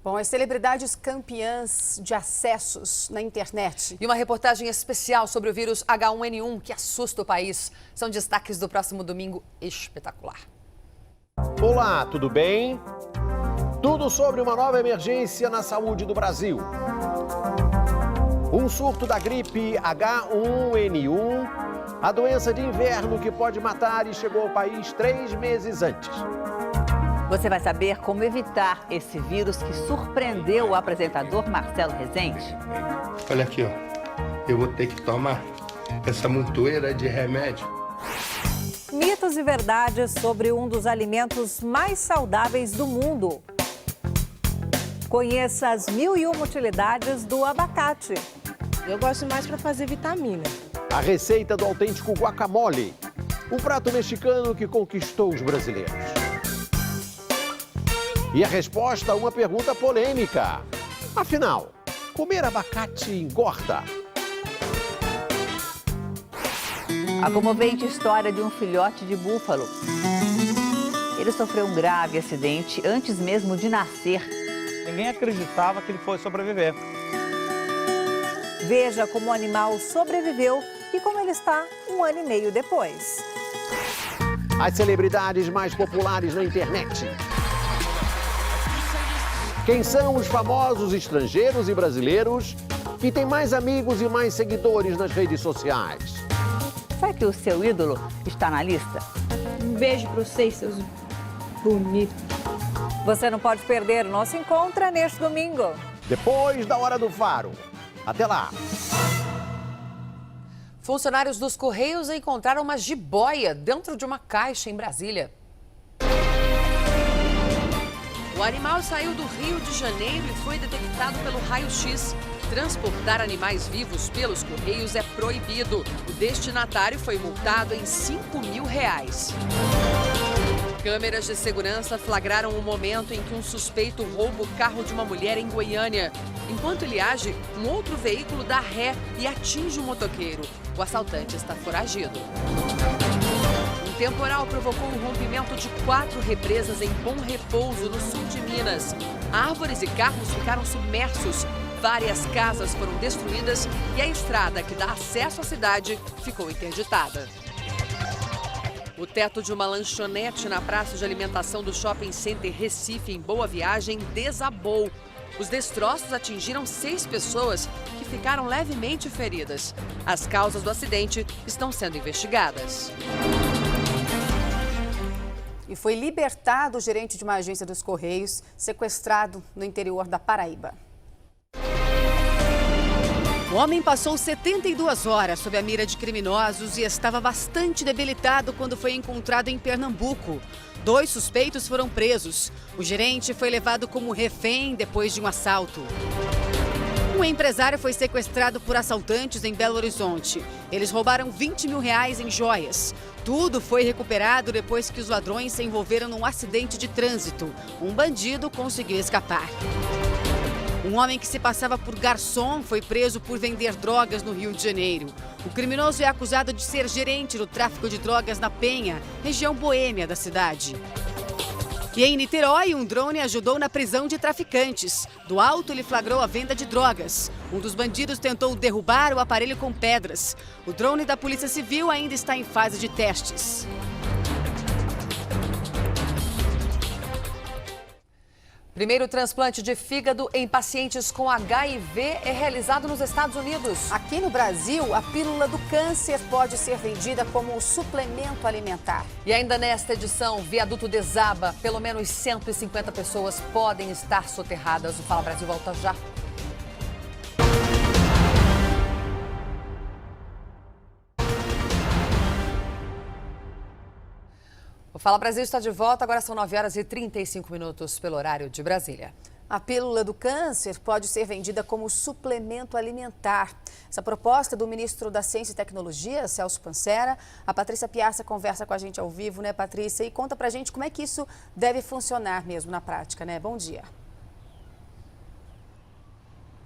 Bom, as celebridades campeãs de acessos na internet. E uma reportagem especial sobre o vírus H1N1 que assusta o país. São destaques do próximo domingo espetacular. Olá, tudo bem? Tudo sobre uma nova emergência na saúde do Brasil. Um surto da gripe H1N1, a doença de inverno que pode matar e chegou ao país 3 meses antes. Você vai saber como evitar esse vírus que surpreendeu o apresentador Marcelo Rezende. Olha aqui, ó. Eu vou ter que tomar essa montoeira de remédio. Mitos e verdades sobre um dos alimentos mais saudáveis do mundo. Conheça as 1001 utilidades do abacate. Eu gosto mais para fazer vitamina. A receita do autêntico guacamole, um prato mexicano que conquistou os brasileiros. E a resposta a uma pergunta polêmica. Afinal, comer abacate engorda? A comovente história de um filhote de búfalo. Ele sofreu um grave acidente antes mesmo de nascer. Ninguém acreditava que ele fosse sobreviver. Veja como o animal sobreviveu e como ele está 1 ano e meio depois. As celebridades mais populares na internet. Quem são os famosos estrangeiros e brasileiros que têm mais amigos e mais seguidores nas redes sociais? Será que o seu ídolo está na lista? Um beijo para vocês, seus bonitos. Você não pode perder o nosso encontro neste domingo. Depois da Hora do Faro. Até lá! Funcionários dos Correios encontraram uma jiboia dentro de uma caixa em Brasília. O animal saiu do Rio de Janeiro e foi detectado pelo raio-x. Transportar animais vivos pelos Correios é proibido. O destinatário foi multado em R$5.000. Câmeras de segurança flagraram o momento em que um suspeito rouba o carro de uma mulher em Goiânia. Enquanto ele age, um outro veículo dá ré e atinge o motoqueiro. O assaltante está foragido. Um temporal provocou o rompimento de 4 represas em Bom Repouso, no sul de Minas. Árvores e carros ficaram submersos. Várias casas foram destruídas e a estrada que dá acesso à cidade ficou interditada. O teto de uma lanchonete na praça de alimentação do Shopping Center Recife, em Boa Viagem, desabou. Os destroços atingiram 6 pessoas que ficaram levemente feridas. As causas do acidente estão sendo investigadas. E foi libertado o gerente de uma agência dos Correios, sequestrado no interior da Paraíba. O homem passou 72 horas sob a mira de criminosos e estava bastante debilitado quando foi encontrado em Pernambuco. 2 suspeitos foram presos. O gerente foi levado como refém depois de um assalto. Um empresário foi sequestrado por assaltantes em Belo Horizonte. Eles roubaram R$20 mil em joias. Tudo foi recuperado depois que os ladrões se envolveram num acidente de trânsito. Um bandido conseguiu escapar. Um homem que se passava por garçom foi preso por vender drogas no Rio de Janeiro. O criminoso é acusado de ser gerente do tráfico de drogas na Penha, região boêmia da cidade. E em Niterói, um drone ajudou na prisão de traficantes. Do alto, ele flagrou a venda de drogas. Um dos bandidos tentou derrubar o aparelho com pedras. O drone da Polícia Civil ainda está em fase de testes. Primeiro transplante de fígado em pacientes com HIV é realizado nos Estados Unidos. Aqui no Brasil, a pílula do câncer pode ser vendida como um suplemento alimentar. E ainda nesta edição, viaduto desaba. Pelo menos 150 pessoas podem estar soterradas. O Fala Brasil volta já. O Fala Brasil está de volta, agora são 9h35 pelo horário de Brasília. A pílula do câncer pode ser vendida como suplemento alimentar. Essa proposta do ministro da Ciência e Tecnologia, Celso Pancera. A Patrícia Piazza conversa com a gente ao vivo, né, Patrícia? E conta pra gente como é que isso deve funcionar mesmo na prática, né? Bom dia.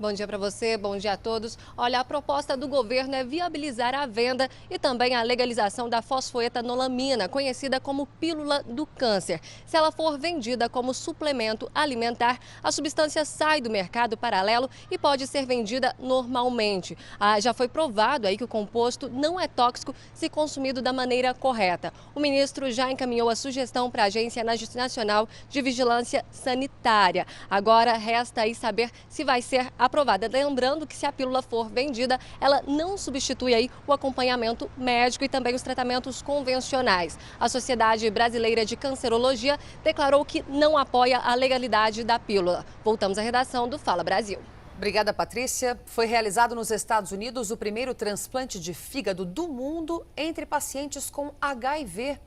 Bom dia para você, bom dia a todos. Olha, a proposta do governo é viabilizar a venda e também a legalização da fosfoetanolamina, conhecida como pílula do câncer. Se ela for vendida como suplemento alimentar, a substância sai do mercado paralelo e pode ser vendida normalmente. Já foi provado aí que o composto não é tóxico se consumido da maneira correta. O ministro já encaminhou a sugestão para a Agência Nacional de Vigilância Sanitária. Agora resta aí saber se vai ser aprovada. Lembrando que se a pílula for vendida, ela não substitui aí o acompanhamento médico e também os tratamentos convencionais. A Sociedade Brasileira de Cancerologia declarou que não apoia a legalidade da pílula. Voltamos à redação do Fala Brasil. Obrigada, Patrícia. Foi realizado nos Estados Unidos o primeiro transplante de fígado do mundo entre pacientes com HIV.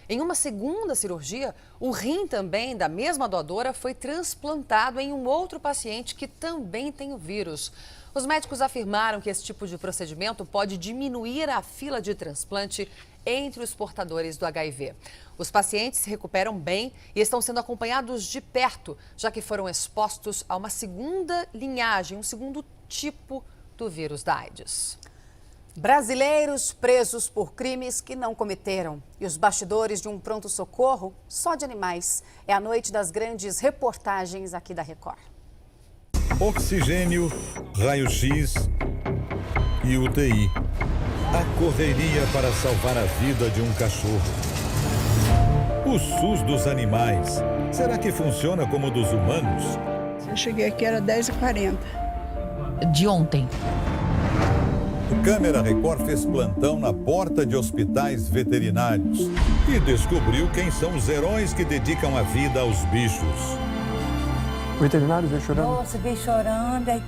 Em uma segunda cirurgia, o rim também da mesma doadora foi transplantado em um outro paciente que também tem o vírus. Os médicos afirmaram que esse tipo de procedimento pode diminuir a fila de transplante entre os portadores do HIV. Os pacientes se recuperam bem e estão sendo acompanhados de perto, já que foram expostos a uma segunda linhagem, um segundo tipo do vírus da AIDS. Brasileiros presos por crimes que não cometeram. E os bastidores de um pronto-socorro só de animais. É a noite das grandes reportagens aqui da Record. Oxigênio, raio-x e UTI. A correria para salvar a vida de um cachorro. O SUS dos animais. Será que funciona como o dos humanos? Eu cheguei aqui, era 10h40. De ontem. Câmera Record fez plantão na porta de hospitais veterinários e descobriu quem são os heróis que dedicam a vida aos bichos. O veterinário veio chorando? Nossa, veio chorando, aí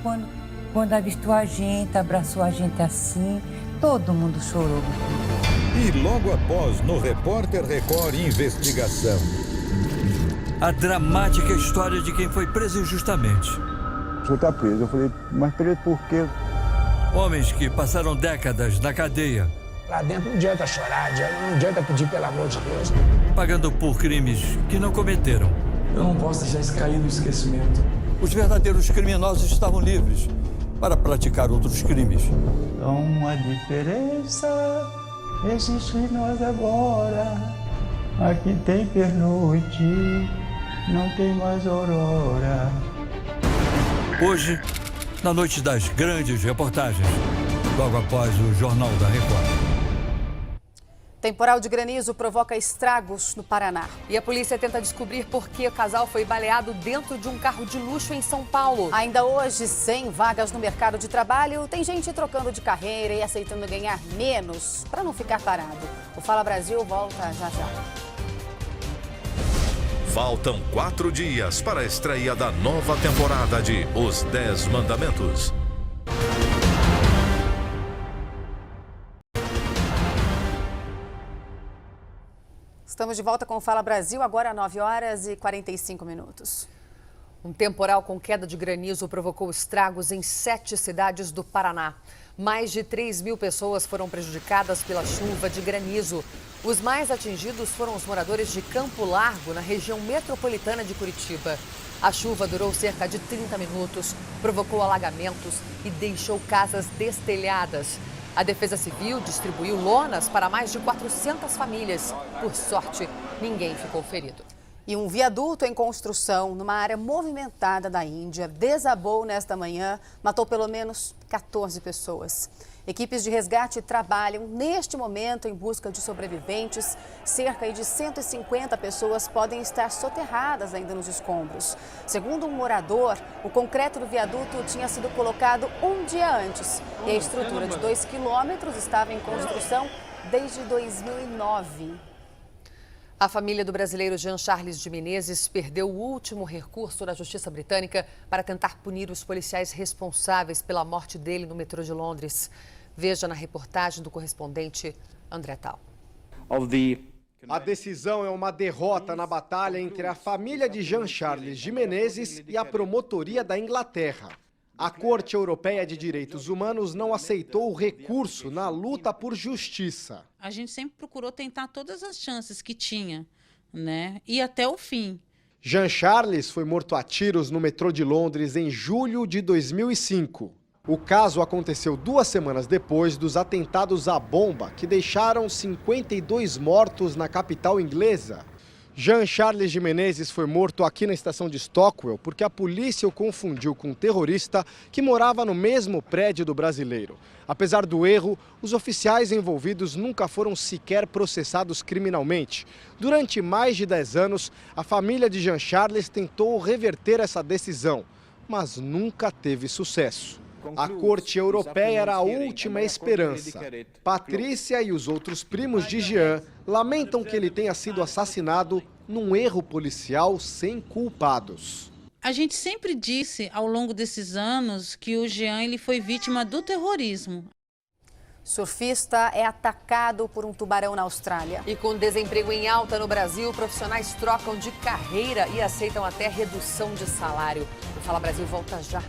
quando avistou a gente, abraçou a gente assim, todo mundo chorou. E logo após, no Repórter Record Investigação. A dramática história de quem foi preso injustamente. O senhor está preso. Eu falei, mas preso por quê? Homens que passaram décadas na cadeia. Lá dentro não adianta chorar, não adianta pedir pelo amor de Deus. Pagando por crimes que não cometeram. Eu não posso deixar isso cair no esquecimento. Os verdadeiros criminosos estavam livres para praticar outros crimes. Uma diferença existe em nós agora. Aqui tem pernoite, não tem mais aurora. Hoje, na noite das grandes reportagens, logo após o Jornal da Record. Temporal de granizo provoca estragos no Paraná. E a polícia tenta descobrir por que o casal foi baleado dentro de um carro de luxo em São Paulo. Ainda hoje, sem vagas no mercado de trabalho, tem gente trocando de carreira e aceitando ganhar menos para não ficar parado. O Fala Brasil volta já já. Faltam 4 dias para a estreia da nova temporada de Os 10 Mandamentos. Estamos de volta com o Fala Brasil, agora 9h45. Um temporal com queda de granizo provocou estragos em 7 cidades do Paraná. Mais de 3.000 pessoas foram prejudicadas pela chuva de granizo. Os mais atingidos foram os moradores de Campo Largo, na região metropolitana de Curitiba. A chuva durou cerca de 30 minutos, provocou alagamentos e deixou casas destelhadas. A Defesa Civil distribuiu lonas para mais de 400 famílias. Por sorte, ninguém ficou ferido. E um viaduto em construção numa área movimentada da Índia desabou nesta manhã, matou pelo menos 14 pessoas. Equipes de resgate trabalham neste momento em busca de sobreviventes. Cerca de 150 pessoas podem estar soterradas ainda nos escombros. Segundo um morador, o concreto do viaduto tinha sido colocado um dia antes e a estrutura de 2 quilômetros estava em construção desde 2009. A família do brasileiro Jean Charles de Menezes perdeu o último recurso da Justiça Britânica para tentar punir os policiais responsáveis pela morte dele no metrô de Londres. Veja na reportagem do correspondente André Tal. A decisão é uma derrota na batalha entre a família de Jean Charles de Menezes e a promotoria da Inglaterra. A Corte Europeia de Direitos Humanos não aceitou o recurso na luta por justiça. A gente sempre procurou tentar todas as chances que tinha, né? E até o fim. Jean Charles foi morto a tiros no metrô de Londres em julho de 2005. O caso aconteceu 2 semanas depois dos atentados à bomba, que deixaram 52 mortos na capital inglesa. Jean Charles de Menezes foi morto aqui na estação de Stockwell porque a polícia o confundiu com um terrorista que morava no mesmo prédio do brasileiro. Apesar do erro, os oficiais envolvidos nunca foram sequer processados criminalmente. Durante mais de 10 anos, a família de Jean Charles tentou reverter essa decisão, mas nunca teve sucesso. A Corte Europeia era a última esperança. Patrícia e os outros primos de Jean lamentam que ele tenha sido assassinado num erro policial sem culpados. A gente sempre disse ao longo desses anos que o Jean ele foi vítima do terrorismo. Surfista é atacado por um tubarão na Austrália. E com desemprego em alta no Brasil, profissionais trocam de carreira e aceitam até redução de salário. O Fala Brasil volta já.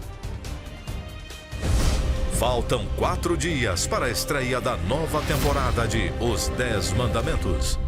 Faltam 4 dias para a estreia da nova temporada de Os 10 Mandamentos.